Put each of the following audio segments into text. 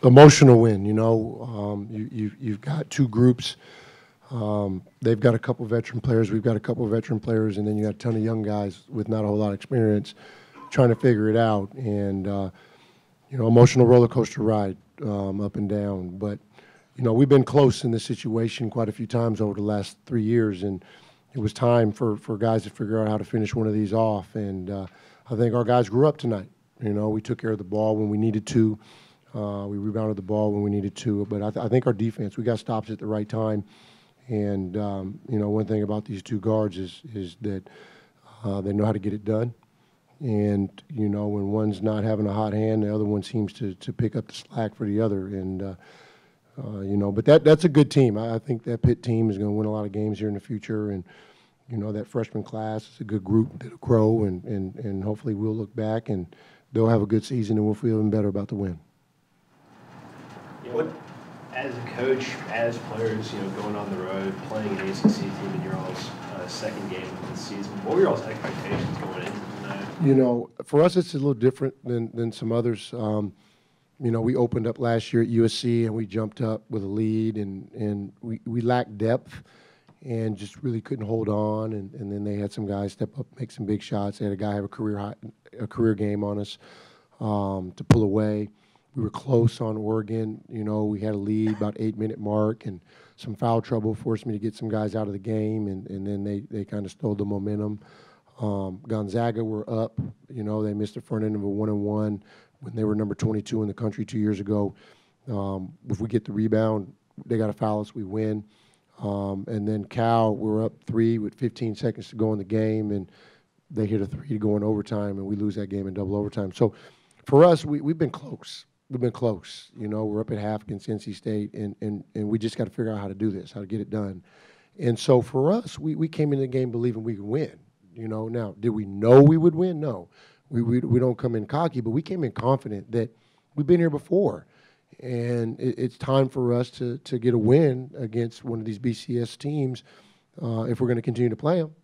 Emotional win, you've got two groups. They've got a couple veteran players, we've got a couple veteran players, and then you got a ton of young guys with not a whole lot of experience trying to figure it out. And, emotional roller coaster ride up and down. But, we've been close in this situation quite a few times over the last 3 years, and it was time for guys to figure out how to finish one of these off. And I think our guys grew up tonight. We took care of the ball when we needed to. We rebounded the ball when we needed to. But I think our defense, we got stops at the right time. And, one thing about these two guards is that they know how to get it done. And, when one's not having a hot hand, the other one seems to pick up the slack for the other. And, but that's a good team. I think that Pitt team is going to win a lot of games here in the future. And, that freshman class is a good group that'll grow. And hopefully we'll look back and they'll have a good season and we'll feel even better about the win. What, as a coach, as players, going on the road, playing an ACC team in your all's second game of the season, what were your all's expectations going into tonight? For us, it's a little different than some others. We opened up last year at USC and we jumped up with a lead, and we lacked depth and just really couldn't hold on. And then they had some guys step up, make some big shots. They had a guy have a career game on us to pull away. We were close on Oregon. We had a lead about 8-minute mark, and some foul trouble forced me to get some guys out of the game, and then they kind of stole the momentum. Gonzaga were up. They missed the front end of a 1-on-1 when they were number 22 in the country 2 years ago. If we get the rebound, they got to foul us, we win. And then Cal, we're up 3 with 15 seconds to go in the game, and they hit a 3 to go in overtime, and we lose that game in double overtime. So for us, we've been close. We've been close. We're up at half against NC State, and we just got to figure out how to do this, how to get it done. And so for us, we came into the game believing we could win. Now, did we know we would win? No. We don't come in cocky, but we came in confident that we've been here before. And it's time for us to get a win against one of these BCS teams if we're going to continue to play them.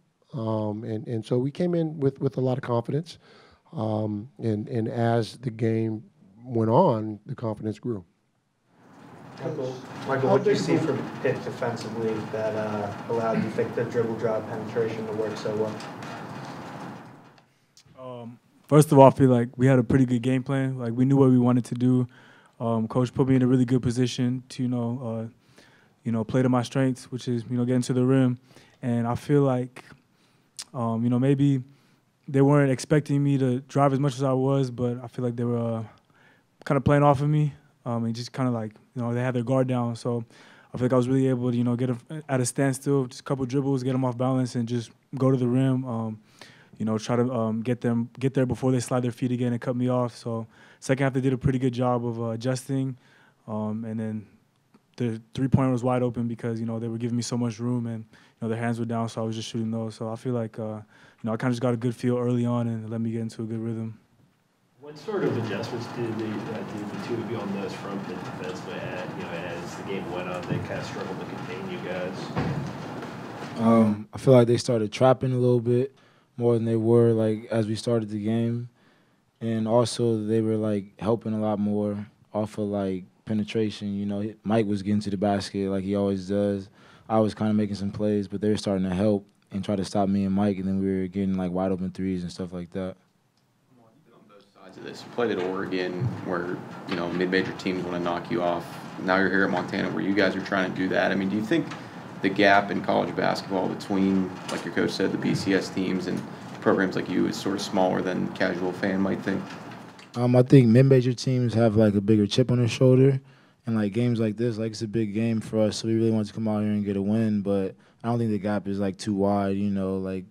And so we came in with a lot of confidence. And as the game went on, the confidence grew. Michael, what did you see from Pitt defensively that allowed you think the dribble drive penetration to work so well? First of all, I feel like we had a pretty good game plan. Like, we knew what we wanted to do. Coach put me in a really good position to, play to my strengths, which is, getting to the rim. And I feel like, maybe they weren't expecting me to drive as much as I was, but I feel like they were kind of playing off of me. And just kind of like, they had their guard down. So I feel like I was really able to, get them at a standstill, just a couple dribbles, get them off balance, and just go to the rim. Try to get there before they slide their feet again and cut me off. So second half, they did a pretty good job of adjusting. And then the three-pointer was wide open because, they were giving me so much room, and, their hands were down, so I was just shooting those. So I feel like, I kind of just got a good feel early on, and it let me get into a good rhythm. What sort of adjustments did the two of you on those front defensively add? As the game went on, they kind of struggled to contain you guys. I feel like they started trapping a little bit more than they were like as we started the game, and also they were like helping a lot more off of like penetration. Mike was getting to the basket like he always does. I was kind of making some plays, but they were starting to help and try to stop me and Mike, and then we were getting like wide open threes and stuff like that. Of this. You played at Oregon where, mid-major teams want to knock you off. Now you're here at Montana where you guys are trying to do that. I mean, do you think the gap in college basketball between, like your coach said, the BCS teams and programs like you is sort of smaller than a casual fan might think? I think mid-major teams have like a bigger chip on their shoulder, and like games like this, like it's a big game for us, so we really want to come out here and get a win, but I don't think the gap is like too wide, like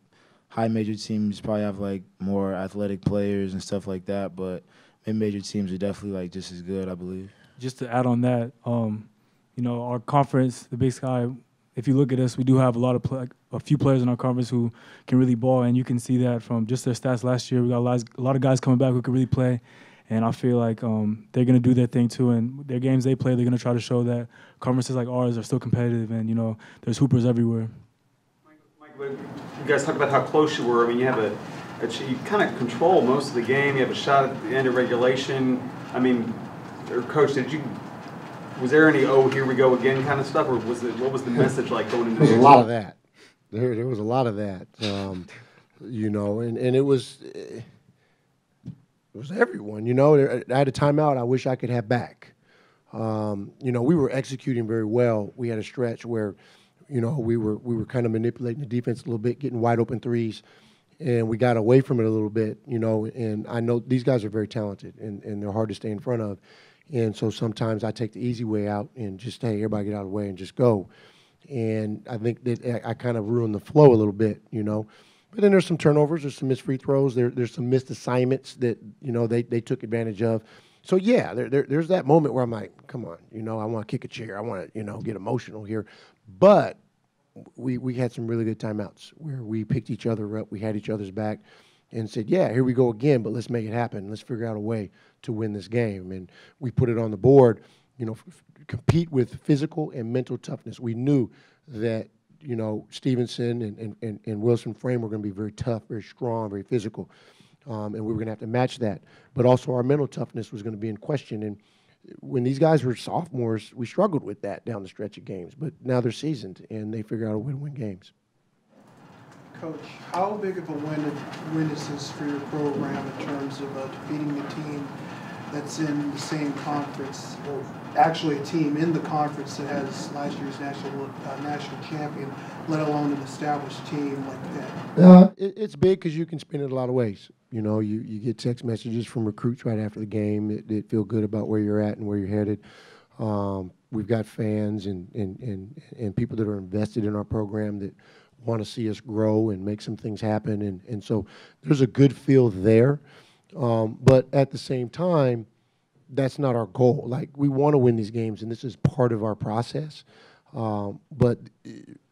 high major teams probably have like more athletic players and stuff like that, but mid-major teams are definitely like just as good, I believe. Just to add on that, our conference, the Big Sky, if you look at us, we do have a few players in our conference who can really ball, and you can see that from just their stats last year. We got a lot of guys coming back who can really play, and I feel like they're going to do their thing too, and their games they play, they're going to try to show that conferences like ours are still competitive, and, there's hoopers everywhere. You guys talk about how close you were. I mean, you kind of control most of the game. You have a shot at the end of regulation. I mean, or coach, was there any "oh, here we go again" kind of stuff, or what was the message like going into? There was a lot of that. There was a lot of that. You know, and it was everyone. You know, I had a timeout I wish I could have back. You know, we were executing very well. We had a stretch where, you know, we were kind of manipulating the defense a little bit, getting wide open threes, and we got away from it a little bit, you know. And I know these guys are very talented, and they're hard to stay in front of. And so sometimes I take the easy way out and just, hey, everybody get out of the way and just go. And I think that I kind of ruined the flow a little bit, you know. But then there's some turnovers, there's some missed free throws, there's some missed assignments that, you know, they took advantage of. So, yeah, there's that moment where I'm like, come on, you know, I want to kick a chair. I want to, you know, get emotional here. But we had some really good timeouts where we picked each other up, we had each other's back, and said, yeah, here we go again, but let's make it happen. Let's figure out a way to win this game. And we put it on the board, you know, compete with physical and mental toughness. We knew that, you know, Stevenson and Wilson Frame were going to be very tough, very strong, very physical. And we were going to have to match that. But also our mental toughness was going to be in question. And when these guys were sophomores, we struggled with that down the stretch of games. But now they're seasoned, and they figure out a way to win games. Coach, how big of a win is this for your program in terms of defeating a team that's in the same conference, or actually a team in the conference that has last year's national champion, let alone an established team like that? It's big because you can spin it a lot of ways. You know, you get text messages from recruits right after the game that feel good about where you're at and where you're headed. We've got fans and people that are invested in our program that want to see us grow and make some things happen. And so there's a good feel there. But at the same time, that's not our goal. Like, we want to win these games, and this is part of our process. But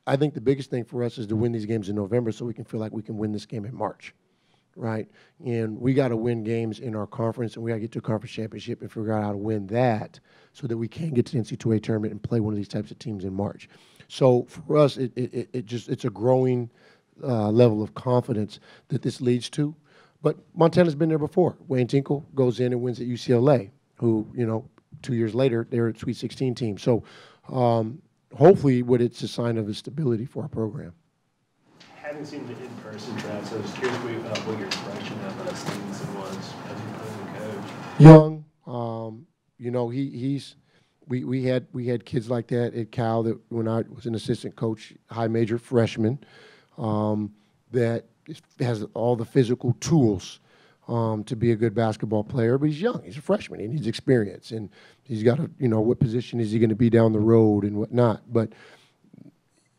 I think the biggest thing for us is to win these games in November so we can feel like we can win this game in March, right? And we got to win games in our conference, and we got to get to a conference championship and figure out how to win that so that we can get to the NCAA tournament and play one of these types of teams in March. So for us, it's a growing level of confidence that this leads to. But Montana's been there before. Wayne Tinkle goes in and wins at UCLA, who, you know, 2 years later, they're a Sweet 16 team. So hopefully it's a sign of stability for our program. Having seen the in-person drafts, I was curious what your impression of Stevenson was as a coach. Young, you know, we had kids like that at Cal that when I was an assistant coach, high major freshman, that has all the physical tools to be a good basketball player, but he's young. He's a freshman. He needs experience, and he's got to, you know, what position is he going to be down the road and whatnot. But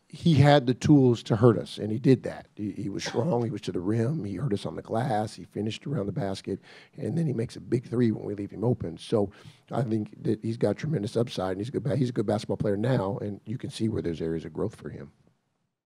he had the tools to hurt us, and he did that. He was strong. He was to the rim. He hurt us on the glass. He finished around the basket, and then he makes a big three when we leave him open. So I think that he's got tremendous upside, and he's a good basketball player now, and you can see where there's areas of growth for him.